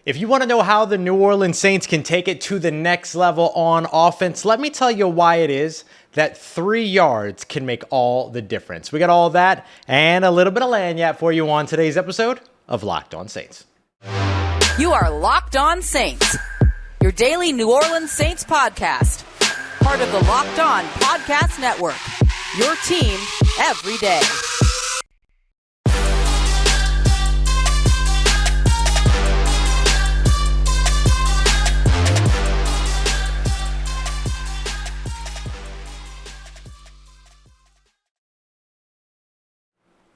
If you want to know how the New Orleans Saints can take it to the next level on offense, let me tell you why it is that 3 yards can make all the difference. We got all that and a little bit of lanyard for you on today's episode of Locked On Saints. You are Locked On Saints, your daily New Orleans Saints podcast. Part of the Locked On Podcast Network, your team every day.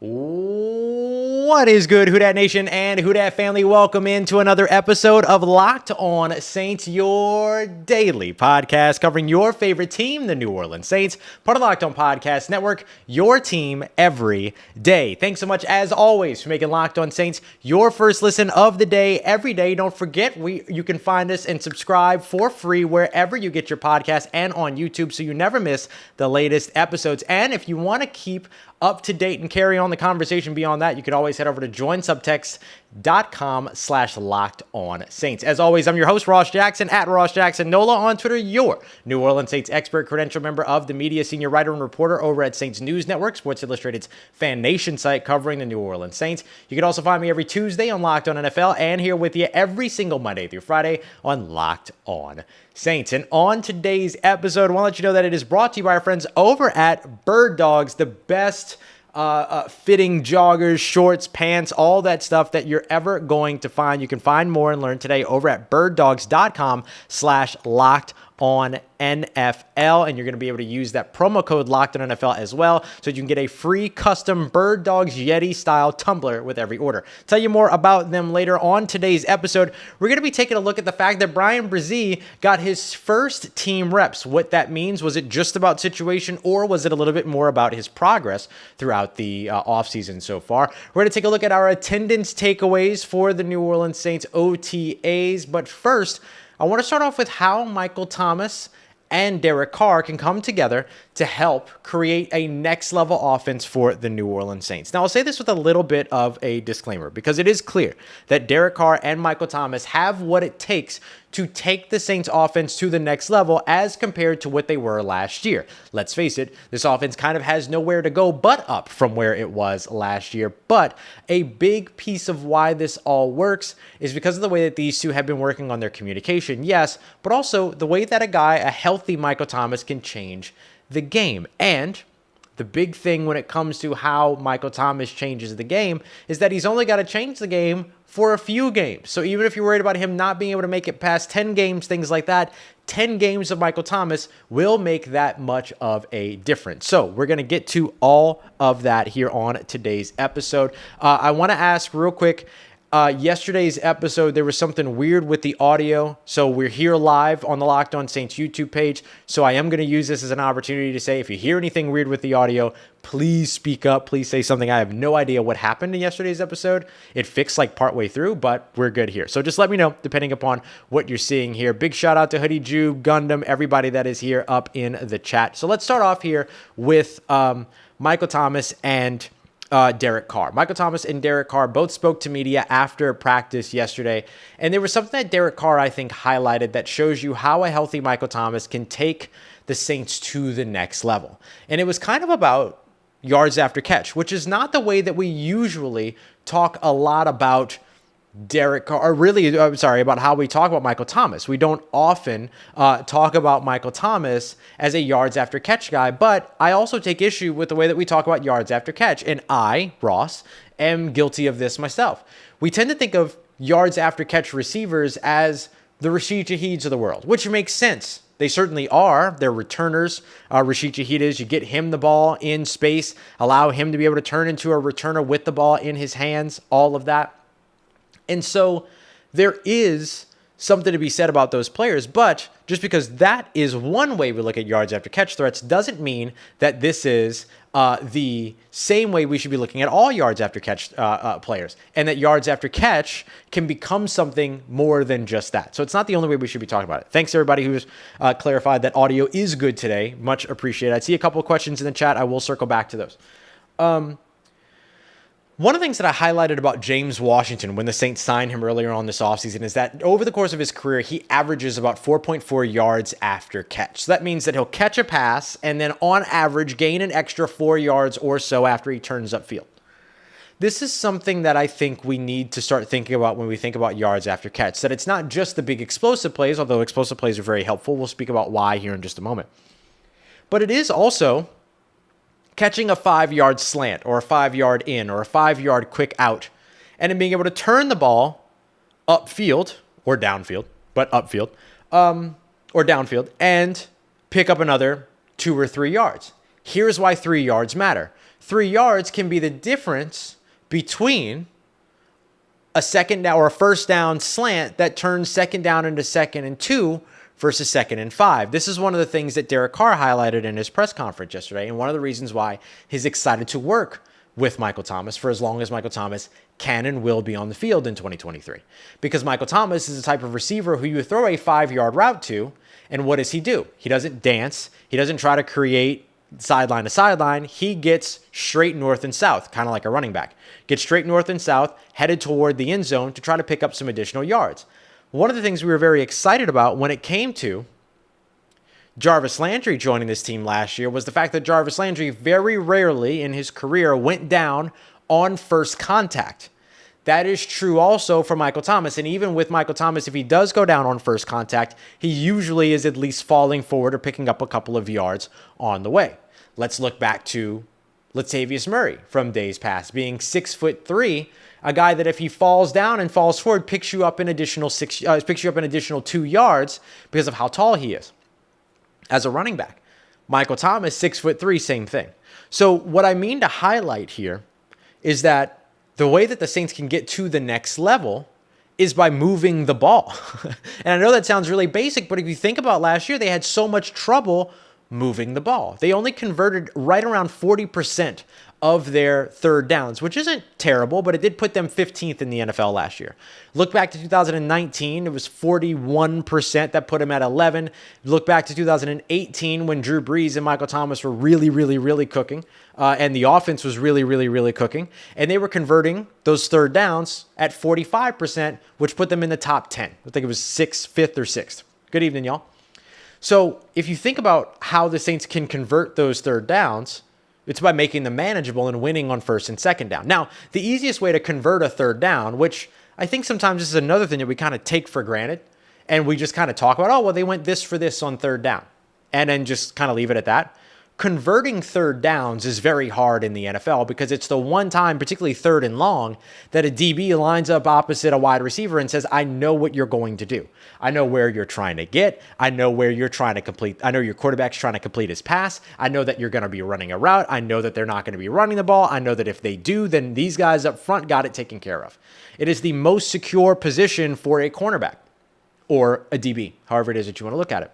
What is good, Who Dat Nation and Who Dat family? Welcome into another episode of Locked On Saints, your daily podcast covering your favorite team, the New Orleans Saints, part of the Locked On Podcast Network, your team every day. Thanks so much, as always, for making Locked On Saints your first listen of the day every day. Don't forget, you can find us and subscribe for free wherever you get your podcast and on YouTube so you never miss the latest episodes. And if you want to keep up to date and carry on the conversation beyond that, you can always head over to joinsubtext.com/lockedonsaints. As always, I'm your host, Ross Jackson, at Ross Jackson Nola on Twitter, your New Orleans Saints expert, credential member of the media, senior writer and reporter over at Saints News Network, Sports Illustrated's Fan Nation site covering the New Orleans Saints. You can also find me every Tuesday on Locked On NFL and here with you every single Monday through Friday on Locked On Saints. And on today's episode, I want to let you know that it is brought to you by our friends over at Bird Dogs, the best fitting joggers, shorts, pants, all that stuff that you're ever going to find. You can find more and learn today over at birddogs.com/lockedonNFL, and you're going to be able to use that promo code LOCKEDONNFL as well, so you can get a free custom Bird Dogs Yeti style tumbler with every order. Tell you more about them later on today's episode. We're going to be taking a look at the fact that Bryan Bresee got his first team reps. What that means, was it just about situation, or was it a little bit more about his progress throughout the offseason so far? We're going to take a look at our attendance takeaways for the New Orleans Saints OTAs, but first, I want to start off with how Michael Thomas and Derek Carr can come together to help create a next level offense for the New Orleans Saints. Now, I'll say this with a little bit of a disclaimer, because it is clear that Derek Carr and Michael Thomas have what it takes to take the Saints offense to the next level as compared to what they were last year. Let's face it, this offense kind of has nowhere to go but up from where it was last year. But a big piece of why this all works is because of the way that these two have been working on their communication, yes, but also the way that a healthy Michael Thomas can change the game. And the big thing when it comes to how Michael Thomas changes the game is that he's only got to change the game for a few games. So even if you're worried about him not being able to make it past 10 games, things like that, 10 games of Michael Thomas will make that much of a difference. So we're going to get to all of that here on today's episode. I want to ask real quick, yesterday's episode, there was something weird with the audio. So we're here live on the Locked On Saints YouTube page. So I am going to use this as an opportunity to say, if you hear anything weird with the audio, please speak up. Please say something. I have no idea what happened in yesterday's episode. It fixed like partway through, but we're good here. So just let me know, depending upon what you're seeing here. Big shout out to Hoodie Jew, Gundam, everybody that is here up in the chat. So let's start off here with Michael Thomas and Derek Carr. Michael Thomas and Derek Carr both spoke to media after practice yesterday, and there was something that Derek Carr, I think, highlighted that shows you how a healthy Michael Thomas can take the Saints to the next level. And it was kind of about yards after catch, which is not the way that we usually talk a lot about Derek Carr, or really, about how we talk about Michael Thomas. We don't often talk about Michael Thomas as a yards after catch guy, but I also take issue with the way that we talk about yards after catch, and I, Ross, am guilty of this myself. We tend to think of yards after catch receivers as the Rashid Shaheeds of the world, which makes sense. They certainly are. They're returners. Rashid Shaheed is, you get him the ball in space, allow him to be able to turn into a returner with the ball in his hands, all of that. And so there is something to be said about those players, but just because that is one way we look at yards after catch threats doesn't mean that this is the same way we should be looking at all yards after catch players, and that yards after catch can become something more than just that. So it's not the only way we should be talking about it. Thanks everybody who's clarified that audio is good today. Much appreciated. I see a couple of questions in the chat. I will circle back to those. One of the things that I highlighted about James Washington when the Saints signed him earlier on this offseason is that over the course of his career, he averages about 4.4 yards after catch. So that means that he'll catch a pass and then on average gain an extra 4 yards or so after he turns upfield. This is something that I think we need to start thinking about when we think about yards after catch, that it's not just the big explosive plays, although explosive plays are very helpful. We'll speak about why here in just a moment. But it is also catching a 5-yard slant or a 5-yard in or a 5-yard quick out and then being able to turn the ball upfield or downfield, but upfield or downfield and pick up another 2 or 3 yards. Here's why 3 yards matter. 3 yards can be the difference between a second down or a first down slant that turns second down into 2nd and 2 versus 2nd and 5. This is one of the things that Derek Carr highlighted in his press conference yesterday, and one of the reasons why he's excited to work with Michael Thomas for as long as Michael Thomas can and will be on the field in 2023. Because Michael Thomas is the type of receiver who you throw a 5-yard route to, and what does he do? He doesn't dance. He doesn't try to create sideline to sideline. He gets straight north and south, kind of like a running back. Gets straight north and south, headed toward the end zone to try to pick up some additional yards. One of the things we were very excited about when it came to Jarvis Landry joining this team last year was the fact that Jarvis Landry very rarely in his career went down on first contact. That is true also for Michael Thomas. And even with Michael Thomas, if he does go down on first contact, he usually is at least falling forward or picking up a couple of yards on the way. Let's look back to Latavius Murray from days past, being 6'3", a guy that if he falls down and falls forward, picks you up an additional 2 yards because of how tall he is as a running back. Michael Thomas, 6'3", same thing. So what I mean to highlight here is that the way that the Saints can get to the next level is by moving the ball. And I know that sounds really basic, but if you think about last year, they had so much trouble moving the ball. They only converted right around 40% of their third downs, which isn't terrible, but it did put them 15th in the NFL last year. Look back to 2019, it was 41% that put him at 11. Look back to 2018 when Drew Brees and Michael Thomas were really cooking, and the offense was really cooking, and they were converting those third downs at 45%, which put them in the top 10. I think it was 5th or 6th. Good evening, y'all. So if you think about how the Saints can convert those third downs, it's by making them manageable and winning on first and second down. Now, the easiest way to convert a third down, which I think sometimes this is another thing that we kind of take for granted, and we just kind of talk about, oh, well, they went this for this on third down, and then just kind of leave it at that. Converting third downs is very hard in the NFL because it's the one time, particularly third and long, that a DB lines up opposite a wide receiver and says, I know what you're going to do. I know where you're trying to get. I know where you're trying to complete. I know your quarterback's trying to complete his pass. I know that you're going to be running a route. I know that they're not going to be running the ball. I know that if they do, then these guys up front got it taken care of. It is the most secure position for a cornerback or a DB, however it is that you want to look at it.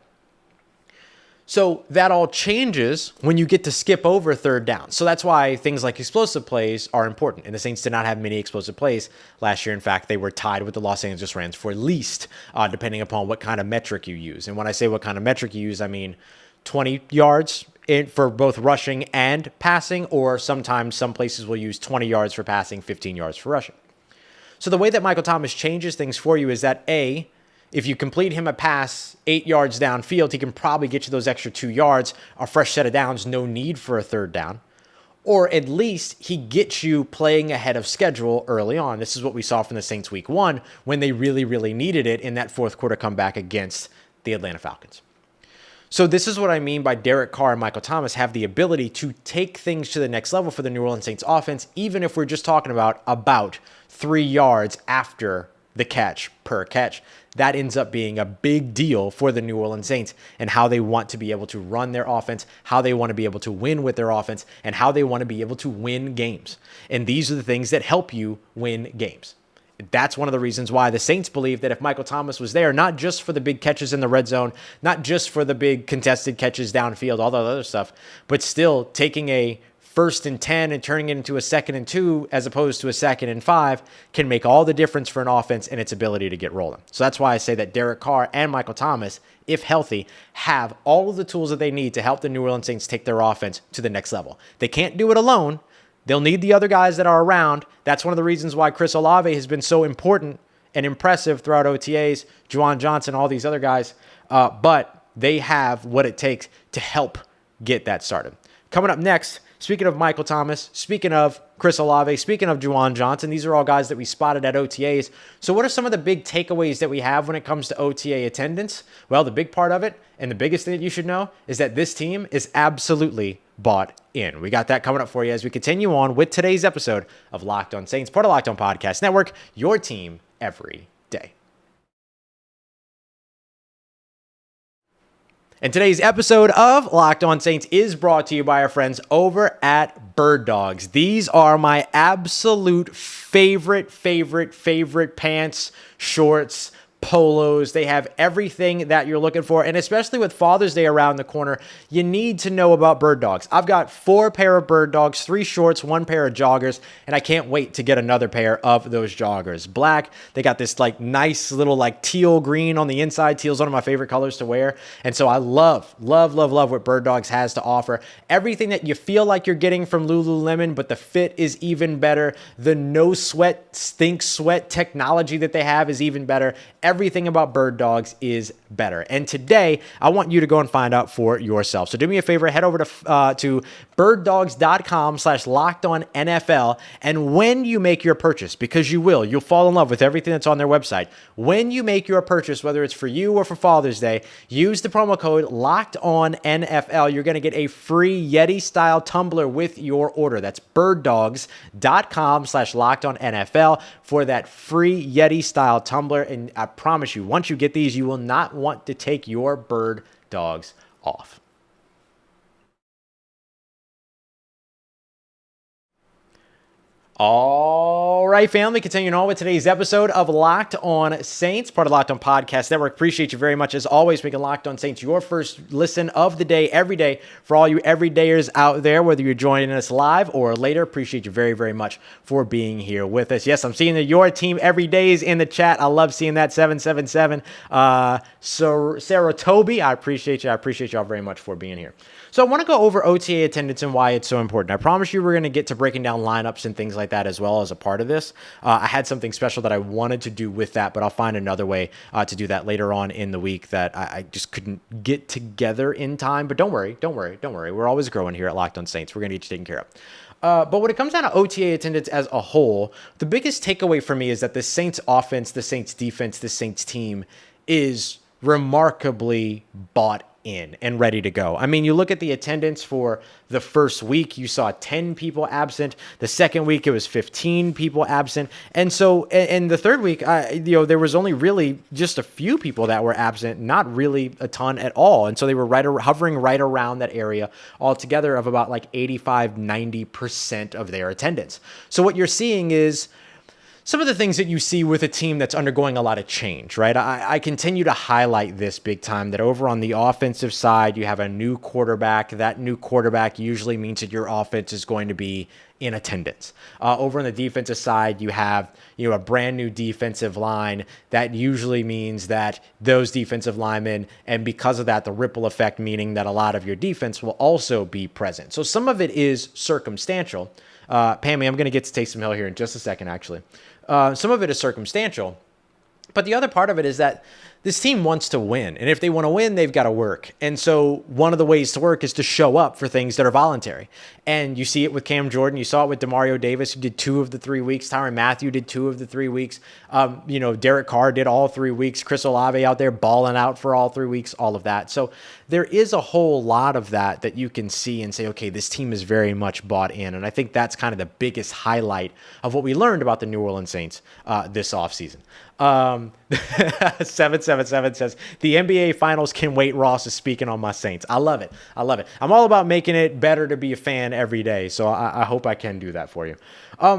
So that all changes when you get to skip over third down. So that's why things like explosive plays are important. And the Saints did not have many explosive plays last year. In fact, they were tied with the Los Angeles Rams for least, depending upon what kind of metric you use. And when I say what kind of metric you use, I mean 20 yards for both rushing and passing, or sometimes some places will use 20 yards for passing, 15 yards for rushing. So the way that Michael Thomas changes things for you is that if you complete him a pass 8 yards downfield, he can probably get you those extra 2 yards, a fresh set of downs, no need for a third down. Or at least he gets you playing ahead of schedule early on. This is what we saw from the Saints week 1 when they really needed it in that fourth quarter comeback against the Atlanta Falcons. So this is what I mean by Derek Carr and Michael Thomas have the ability to take things to the next level for the New Orleans Saints offense, even if we're just talking about 3 yards after the catch per catch. That ends up being a big deal for the New Orleans Saints and how they want to be able to run their offense, how they want to be able to win with their offense, and how they want to be able to win games. And these are the things that help you win games. That's one of the reasons why the Saints believe that if Michael Thomas was there, not just for the big catches in the red zone, not just for the big contested catches downfield, all that other stuff, but still taking a 1st and 10 and turning it into a 2nd and 2 as opposed to a 2nd and 5 can make all the difference for an offense and its ability to get rolling. So that's why I say that Derek Carr and Michael Thomas, if healthy, have all of the tools that they need to help the New Orleans Saints take their offense to the next level. They can't do it alone. They'll need the other guys that are around. That's one of the reasons why Chris Olave has been so important and impressive throughout OTAs, Juwan Johnson, all these other guys. But they have what it takes to help get that started. Coming up next, speaking of Michael Thomas, speaking of Chris Olave, speaking of Juwan Johnson, these are all guys that we spotted at OTAs. So what are some of the big takeaways that we have when it comes to OTA attendance? Well, the big part of it, and the biggest thing that you should know, is that this team is absolutely bought in. We got that coming up for you as we continue on with today's episode of Locked On Saints, part of Locked On Podcast Network, your team every day. And today's episode of Locked On Saints is brought to you by our friends over at Bird Dogs. These are my absolute favorite pants, shorts, polos. They have everything that you're looking for. And especially with Father's Day around the corner, you need to know about Bird Dogs. I've got 4 pair of Bird Dogs, 3 shorts, 1 pair of joggers, and I can't wait to get another pair of those joggers. Black, they got this like nice little like teal green on the inside. Teal's one of my favorite colors to wear. And so I love what Bird Dogs has to offer. Everything that you feel like you're getting from Lululemon, but the fit is even better. The no sweat, stink sweat technology that they have is even better. Everything about Bird Dogs is better. And today, I want you to go and find out for yourself. So do me a favor, head over to birddogs.com/lockedonnfl. And when you make your purchase, because you'll fall in love with everything that's on their website. When you make your purchase, whether it's for you or for Father's Day, use the promo code LOCKEDONNFL. You're going to get a free Yeti style tumbler with your order. That's birddogs.com/lockedonnfl for that free Yeti style tumbler. And I promise you, once you get these, you will not want to take your Bird Dogs off. All right, family, continuing on with today's episode of Locked On Saints, part of Locked On Podcast Network. Appreciate you very much, as always, making Locked On Saints your first listen of the day, every day. For all you everydayers out there, whether you're joining us live or later, appreciate you very much for being here with us. Yes, I'm seeing that your team every day is in the chat. I love seeing that 777. So Sarah Toby, I appreciate you. I appreciate y'all very much for being here. So I want to go over OTA attendance and why it's so important. I promise you we're going to get to breaking down lineups and things like that as well as a part of this. I had something special that I wanted to do with that, but I'll find another way to do that later on in the week that I just couldn't get together in time. But don't worry. We're always growing here at Locked On Saints. We're going to get you taken care of. But when it comes down to OTA attendance as a whole, the biggest takeaway for me is that the Saints offense, the Saints defense, the Saints team is remarkably bought in and ready to go. I mean, you look at the attendance for the first week, you saw 10 people absent. The second week, it was 15 people absent. And so in the third week, there was only really just a few people that were absent, not really a ton at all. And so they were hovering right around that area altogether of about like 85-90% of their attendance. So what you're seeing is some of the things that you see with a team that's undergoing a lot of change, right? I continue to highlight this big time, that over on the offensive side, you have a new quarterback. That new quarterback usually means that your offense is going to be in attendance. Over on the defensive side, you have a brand new defensive line. That usually means that those defensive linemen, and because of that, the ripple effect, meaning that a lot of your defense will also be present. So some of it is circumstantial. Pammy, I'm going to get to Taysom Hill here in just a second, actually. Some of it is circumstantial, but the other part of it is that this team wants to win. And if they want to win, they've got to work. And so one of the ways to work is to show up for things that are voluntary. And you see it with Cam Jordan. You saw it with Demario Davis, who did 2 of the 3 weeks. Tyrann Mathieu did 2 of the 3 weeks. Derek Carr did all 3 weeks. Chris Olave out there balling out for all 3 weeks, all of that. So there is a whole lot of that you can see and say, okay, this team is very much bought in. And I think that's kind of the biggest highlight of what we learned about the New Orleans Saints this offseason. 777 says, the NBA Finals can wait. Ross is speaking on my Saints. I love it. I'm all about making it better to be a fan every day, so I hope I can do that for you.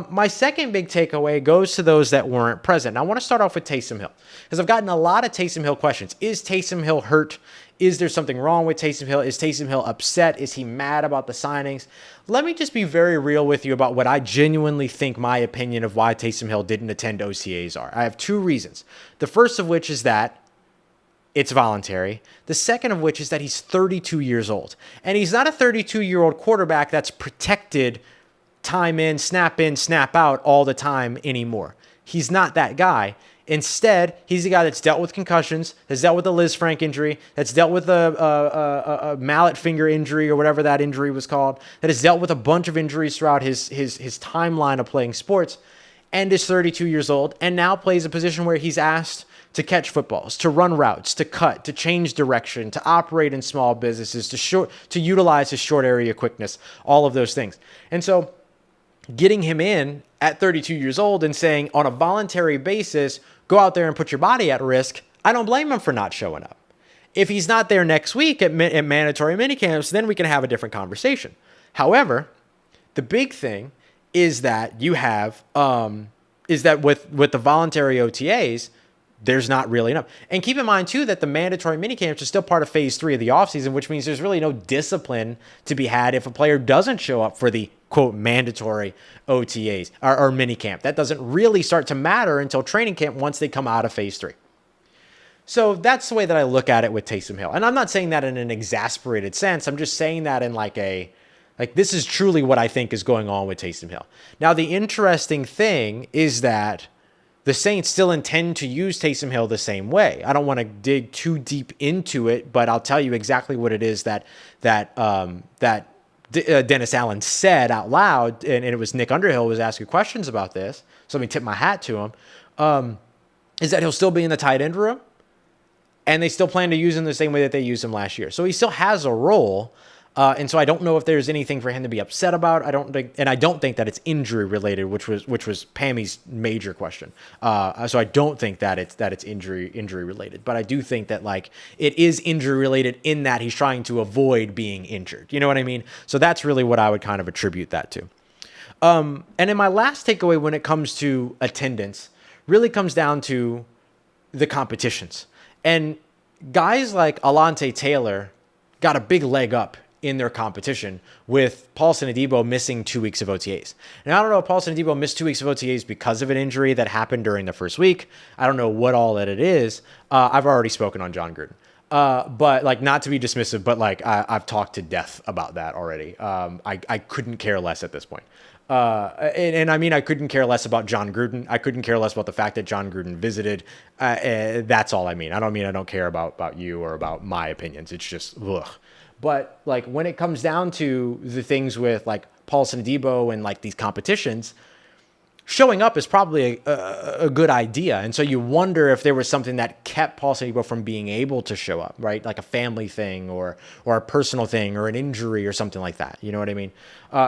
My second big takeaway goes to those that weren't present. And I want to start off with Taysom Hill, because I've gotten a lot of Taysom Hill questions. Is Taysom Hill hurt? Is there something wrong with Taysom Hill? Is Taysom Hill upset? Is he mad about the signings? Let me just be very real with you about what I genuinely think my opinion of why Taysom Hill didn't attend OTAs are. I have 2 reasons. The first of which is that it's voluntary. The second of which is that he's 32 years old. And he's not a 32-year-old quarterback that's protected time in, snap out all the time anymore. He's not that guy. Instead, he's the guy that's dealt with concussions, has dealt with a Liz Frank injury, that's dealt with a mallet finger injury or whatever that injury was called, that has dealt with a bunch of injuries throughout his timeline of playing sports, and is 32 years old, and now plays a position where he's asked to catch footballs, to run routes, to cut, to change direction, to operate in small businesses, to utilize his short area quickness, all of those things. And so getting him in at 32 years old and saying on a voluntary basis, go out there and put your body at risk, I don't blame him for not showing up. If he's not there next week at mandatory minicamps, then we can have a different conversation. However, the big thing is that you have, is that with the voluntary OTAs, there's not really enough. And keep in mind, too, that the mandatory minicamps are still part of phase 3 of the offseason, which means there's really no discipline to be had if a player doesn't show up for the, quote, mandatory OTAs or minicamp. That doesn't really start to matter until training camp once they come out of phase 3. So that's the way that I look at it with Taysom Hill. And I'm not saying that in an exasperated sense. I'm just saying that in like this is truly what I think is going on with Taysom Hill. Now, the interesting thing is that the Saints still intend to use Taysom Hill the same way. I don't want to dig too deep into it, but I'll tell you exactly what it is that Dennis Allen said out loud, and it was Nick Underhill was asking questions about this, so let me tip my hat to him, is that he'll still be in the tight end room, and they still plan to use him the same way that they used him last year. So he still has a role, and so I don't know if there's anything for him to be upset about. I don't think that it's injury related, which was Pammy's major question. So I don't think that it's injury related, but I do think that like it is injury related in that he's trying to avoid being injured. You know what I mean? So that's really what I would kind of attribute that to. And in my last takeaway when it comes to attendance, really comes down to the competitions. And guys like Alontae Taylor got a big leg up in their competition with Paulson Adebo missing 2 weeks of OTAs. Now, I don't know if Paulson Adebo missed 2 weeks of OTAs because of an injury that happened during the first week. I don't know what all that it is. I've already spoken on John Gruden. But like, not to be dismissive, but like I've talked to death about that already. I couldn't care less at this point. And I mean, I couldn't care less about John Gruden. I couldn't care less about the fact that John Gruden visited. That's all I mean. I don't care about you or about my opinions. It's just, ugh. But like when it comes down to the things with like Paulson Adebo and like these competitions, showing up is probably a good idea. And so you wonder if there was something that kept Paulson Adebo from being able to show up, right? Like a family thing or a personal thing or an injury or something like that. You know what I mean?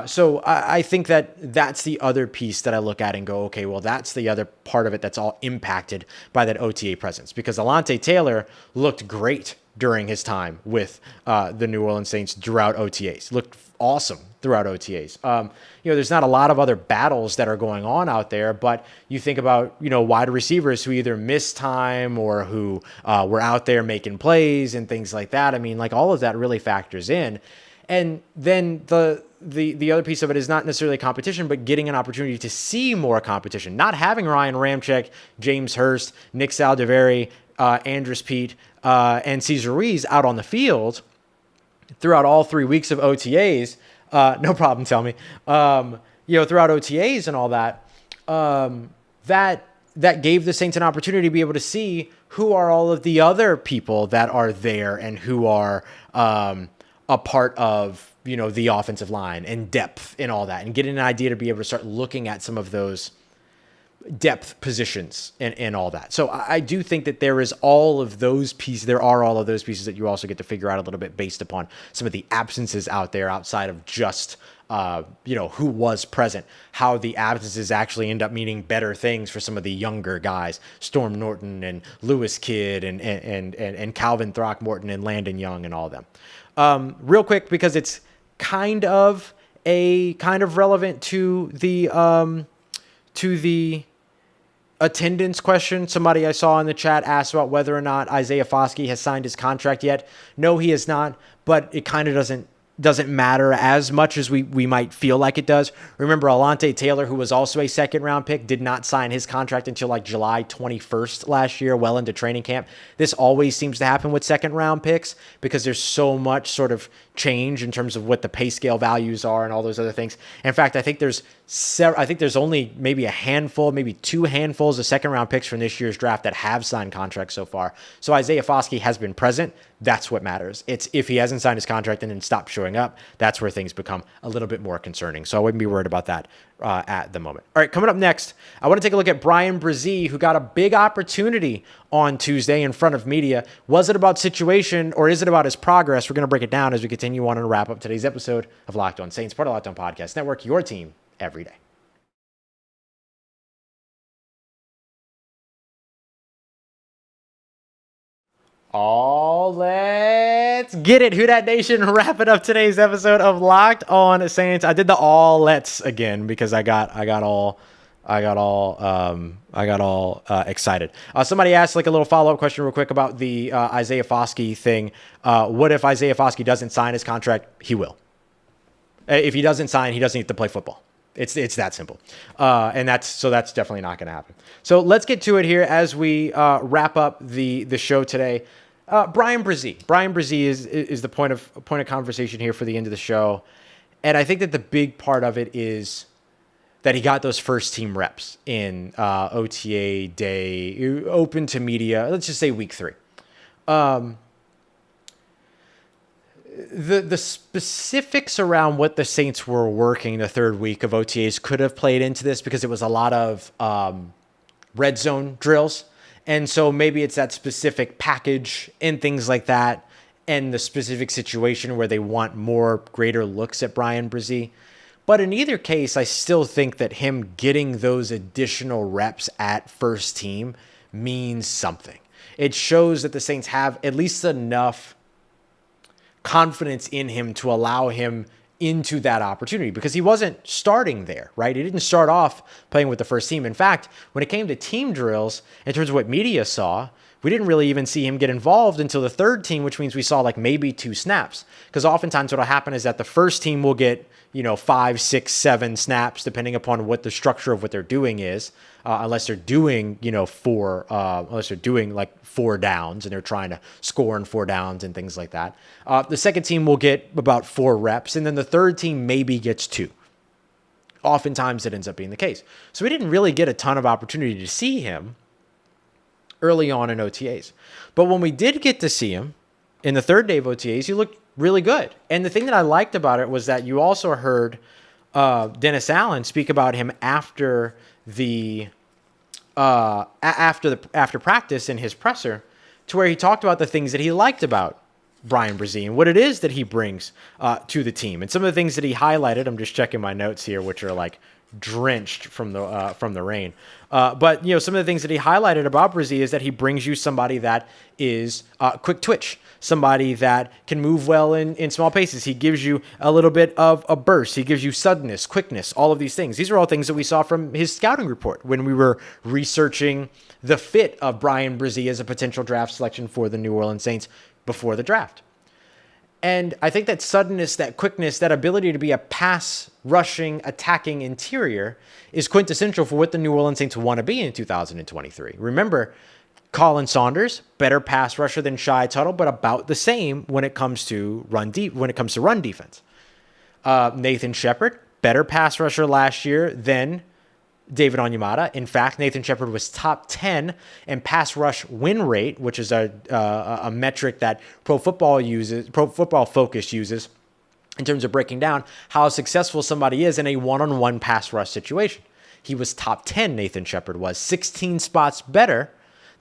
So I think that that's the other piece that I look at and go, okay, well, that's the other part of it that's all impacted by that OTA presence, because Alontae Taylor looked great during his time with the New Orleans Saints throughout OTAs. Looked awesome throughout OTAs. There's not a lot of other battles that are going on out there, but you think about, wide receivers who either missed time or who were out there making plays and things like that. I mean, like all of that really factors in. And then the other piece of it is not necessarily competition, but getting an opportunity to see more competition. Not having Ryan Ramczyk, James Hurst, Nick Saldiveri, Andrus Peat, and Cesar Ruiz out on the field throughout all 3 weeks of OTAs. No problem, tell me. Throughout OTAs and all that, that gave the Saints an opportunity to be able to see who are all of the other people that are there and who are a part of, the offensive line and depth and all that, and getting an idea to be able to start looking at some of those depth positions and all that. So I do think that there are all of those pieces that you also get to figure out a little bit based upon some of the absences out there outside of just, who was present, how the absences actually end up meaning better things for some of the younger guys, Storm Norton and Lewis Kidd and Calvin Throckmorton and Landon Young and all of them. Real quick, because it's kind of relevant to the attendance question. Somebody I saw in the chat asked about whether or not Isaiah Foskey has signed his contract yet. No, he has not, but it kind of doesn't doesn't matter as much as we might feel like it does. Remember, Alontae Taylor, who was also a second-round pick, did not sign his contract until like July 21st last year, well into training camp. This always seems to happen with second-round picks because there's so much sort of change in terms of what the pay scale values are and all those other things. In fact, I think there's only maybe a handful, maybe 2 handfuls of second-round picks from this year's draft that have signed contracts so far. So Isaiah Foskey has been present. That's what matters. It's if he hasn't signed his contract and then stopped showing up, that's where things become a little bit more concerning. So I wouldn't be worried about that at the moment. All right, coming up next, I want to take a look at Bryan Bresee, who got a big opportunity on Tuesday in front of media. Was it about situation or is it about his progress? We're going to break it down as we continue on and wrap up today's episode of Locked On Saints, part of Locked On Podcast Network, your team every day. Let's get it. Who Dat Nation, wrapping up today's episode of Locked On Saints. I did the let's again because I got all excited. Somebody asked like a little follow-up question real quick about the Isaiah Foskey thing. What if Isaiah Foskey doesn't sign his contract? He will. If he doesn't sign, he doesn't get to play football. It's that simple. And that's definitely not going to happen. So let's get to it here as we wrap up the show today. Bryan Bresee. Bryan Bresee is the point of conversation here for the end of the show. And I think that the big part of it is that he got those first team reps in OTA day, open to media, let's just say week 3. The specifics around what the Saints were working the third week of OTAs could have played into this because it was a lot of red zone drills. And so maybe it's that specific package and things like that and the specific situation where they want greater looks at Bryan Bresee. But in either case, I still think that him getting those additional reps at first team means something. It shows that the Saints have at least enough confidence in him to allow him into that opportunity because he wasn't starting there, right? He didn't start off playing with the first team. In fact, when it came to team drills, in terms of what media saw, we didn't really even see him get involved until the third team, which means we saw like maybe 2 snaps. Because oftentimes what will happen is that the first team will get, 5, 6, 7 snaps, depending upon what the structure of what they're doing is, unless they're doing, unless they're doing like 4 downs and they're trying to score in 4 downs and things like that. The second team will get about 4 reps, and then the third team maybe gets 2. Oftentimes it ends up being the case. So we didn't really get a ton of opportunity to see him early on in OTAs. But when we did get to see him in the third day of OTAs, he looked really good. And the thing that I liked about it was that you also heard Dennis Allen speak about him after after practice in his presser, to where he talked about the things that he liked about Bryan Bresee and what it is that he brings to the team. And some of the things that he highlighted, I'm just checking my notes here, which are like drenched from the rain. But some of the things that he highlighted about Bresee is that he brings you somebody that is quick twitch, somebody that can move well in small paces. He gives you a little bit of a burst. He gives you suddenness, quickness, all of these things. These are all things that we saw from his scouting report when we were researching the fit of Bryan Bresee as a potential draft selection for the New Orleans Saints before the draft. And I think that suddenness, that quickness, that ability to be a pass rushing, attacking interior is quintessential for what the New Orleans Saints want to be in 2023. Remember, Colin Saunders, better pass rusher than Shai Tuttle, but about the same when it comes to run defense. Nathan Shepard, better pass rusher last year than David Onyemata. In fact, Nathan Shepard was top 10 in pass rush win rate, which is a metric that Pro Football Focus uses in terms of breaking down how successful somebody is in a one-on-one pass rush situation. He was top 10, Nathan Shepard was, 16 spots better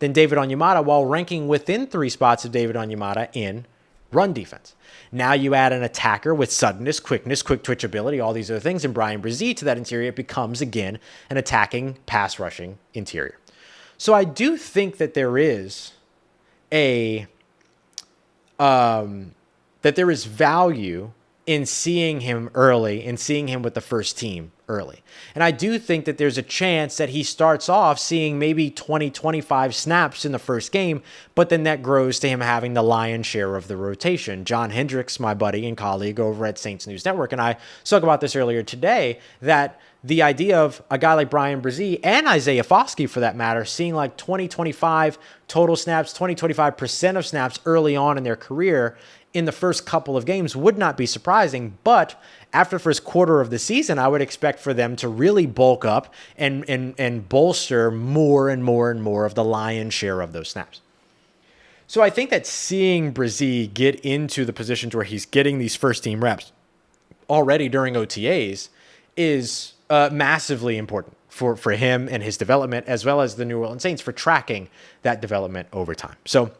than David Onyemata, while ranking within 3 spots of David Onyemata in run defense. Now you add an attacker with suddenness, quickness, quick twitch ability, all these other things, and Bryan Bresee to that interior, it becomes, again, an attacking, pass-rushing interior. So I do think that there is value in seeing him early and seeing him with the first team early. And I do think that there's a chance that he starts off seeing maybe 20, 25 snaps in the first game, but then that grows to him having the lion's share of the rotation. John Hendricks, my buddy and colleague over at Saints News Network, and I spoke about this earlier today, that the idea of a guy like Bryan Bresee and Isaiah Foskey, for that matter, seeing like 20, 25 total snaps, 20, 25% of snaps early on in their career in the first couple of games would not be surprising. But after the first quarter of the season, I would expect for them to really bulk up and bolster more and more and more of the lion's share of those snaps. So I think that seeing Bresee get into the positions where he's getting these first team reps already during OTAs is massively important for him and his development, as well as the New Orleans Saints for tracking that development over time. So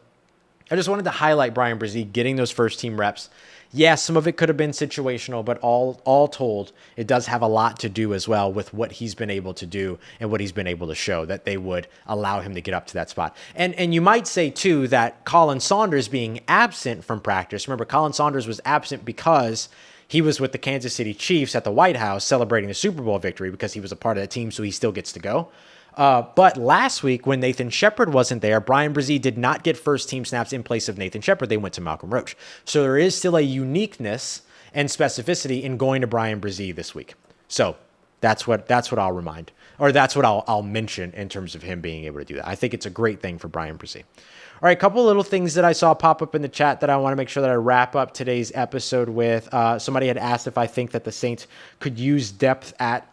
I just wanted to highlight Bryan Bresee getting those first team reps. Yeah, some of it could have been situational, but all told, it does have a lot to do as well with what he's been able to do and what he's been able to show that they would allow him to get up to that spot. And you might say, too, that Colin Saunders being absent from practice. Remember, Colin Saunders was absent because he was with the Kansas City Chiefs at the White House celebrating the Super Bowl victory because he was a part of the team, so he still gets to go. But last week, when Nathan Shepard wasn't there, Bryan Bresee did not get first team snaps in place of Nathan Shepard. They went to Malcolm Roach. So there is still a uniqueness and specificity in going to Bryan Bresee this week. So that's what I'll remind, or that's what I'll mention in terms of him being able to do that. I think it's a great thing for Bryan Bresee. All right, a couple of little things that I saw pop up in the chat that I want to make sure that I wrap up today's episode with. Somebody had asked if I think that the Saints could use depth at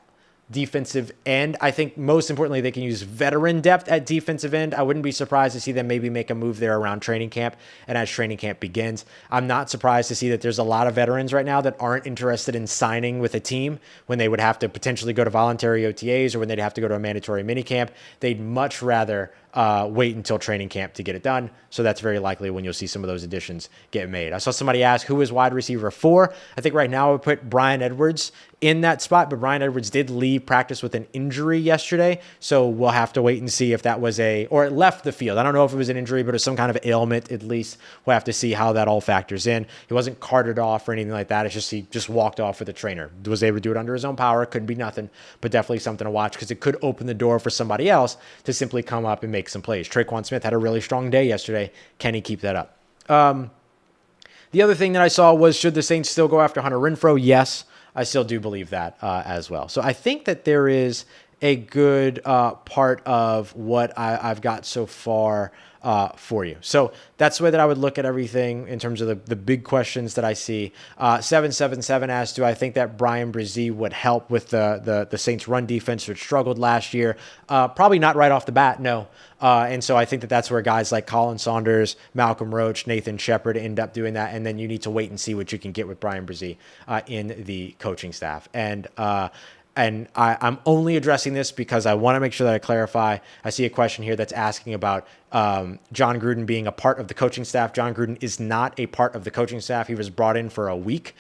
defensive end. I think most importantly, they can use veteran depth at defensive end. I wouldn't be surprised to see them maybe make a move there around training camp and as training camp begins. I'm not surprised to see that there's a lot of veterans right now that aren't interested in signing with a team when they would have to potentially go to voluntary OTAs or when they'd have to go to a mandatory minicamp. They'd much rather wait until training camp to get it done. So that's very likely when you'll see some of those additions get made. I saw somebody ask who is wide receiver 4. I think right now I would put Bryan Edwards in that spot, but Bryan Edwards did leave practice with an injury yesterday. So we'll have to wait and see if that was or it left the field. I don't know if it was an injury, but it was some kind of ailment at least. We'll have to see how that all factors in. He wasn't carted off or anything like that. It's just, he just walked off with a trainer. Was able to do it under his own power. Couldn't be nothing, but definitely something to watch because it could open the door for somebody else to simply come up and make some plays. Traquan Smith had a really strong day yesterday. Can he keep that up? The other thing that I saw was, should the Saints still go after Hunter Renfrow? Yes, I still do believe that as well. So I think that there is a good part of what I've got so far for you. So that's the way that I would look at everything in terms of the big questions that I see. 777 asks, do I think that Bryan Bresee would help with the Saints run defense, which struggled last year? Probably not right off the bat, no. And so I think that that's where guys like Colin Saunders, Malcolm Roach, Nathan Shepard end up doing that. And then you need to wait and see what you can get with Bryan Bresee in the coaching staff. And I'm only addressing this because I want to make sure that I clarify. I see a question here that's asking about John Gruden being a part of the coaching staff. John Gruden is not a part of the coaching staff. He was brought in for a week,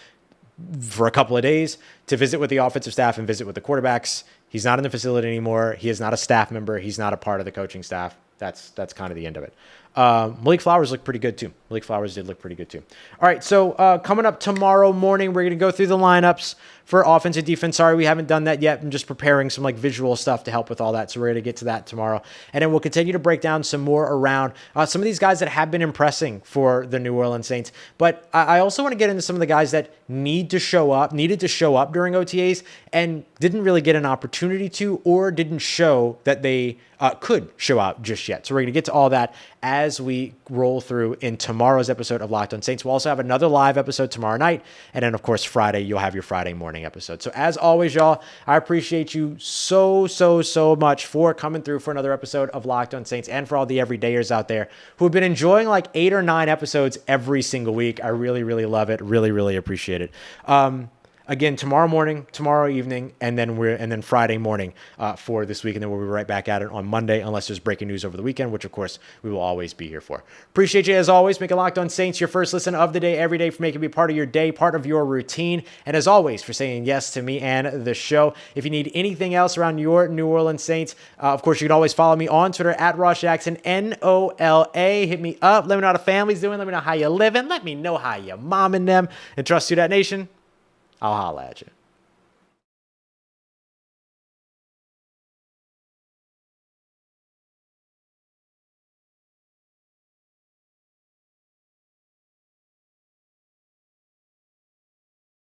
for a couple of days, to visit with the offensive staff and visit with the quarterbacks. He's not in the facility anymore. He is not a staff member. He's not a part of the coaching staff. That's kind of the end of it. Malik Flowers looked pretty good too. Malik Flowers did look pretty good too. All right, so coming up tomorrow morning, we're going to go through the lineups for offense and defense. Sorry, we haven't done that yet. I'm just preparing some visual stuff to help with all that. So we're going to get to that tomorrow. And then we'll continue to break down some more around some of these guys that have been impressing for the New Orleans Saints. But I also want to get into some of the guys that needed to show up during OTAs and didn't really get an opportunity to, or didn't show that they could show out just yet. So we're going to get to all that as we roll through in tomorrow's episode of Locked on Saints. We'll also have another live episode tomorrow night. And then, of course, Friday, you'll have your Friday morning episode. So as always, y'all, I appreciate you so much for coming through for another episode of Locked on Saints, and for all the everydayers out there who have been enjoying 8 or 9 episodes every single week. I really love it. Really appreciate it. Again, tomorrow morning, tomorrow evening, and then Friday morning for this week, and then we'll be right back at it on Monday, unless there's breaking news over the weekend, which of course we will always be here for. Appreciate you as always. Make it Locked on Saints your first listen of the day every day, for making me part of your day, part of your routine, and as always for saying yes to me and the show. If you need anything else around your New Orleans Saints, of course you can always follow me on Twitter at Ross Jackson, NOLA. Hit me up. Let me know how the family's doing. Let me know how you're living. Let me know how your mom and them. And trust Who Dat Nation. I'll holla at you.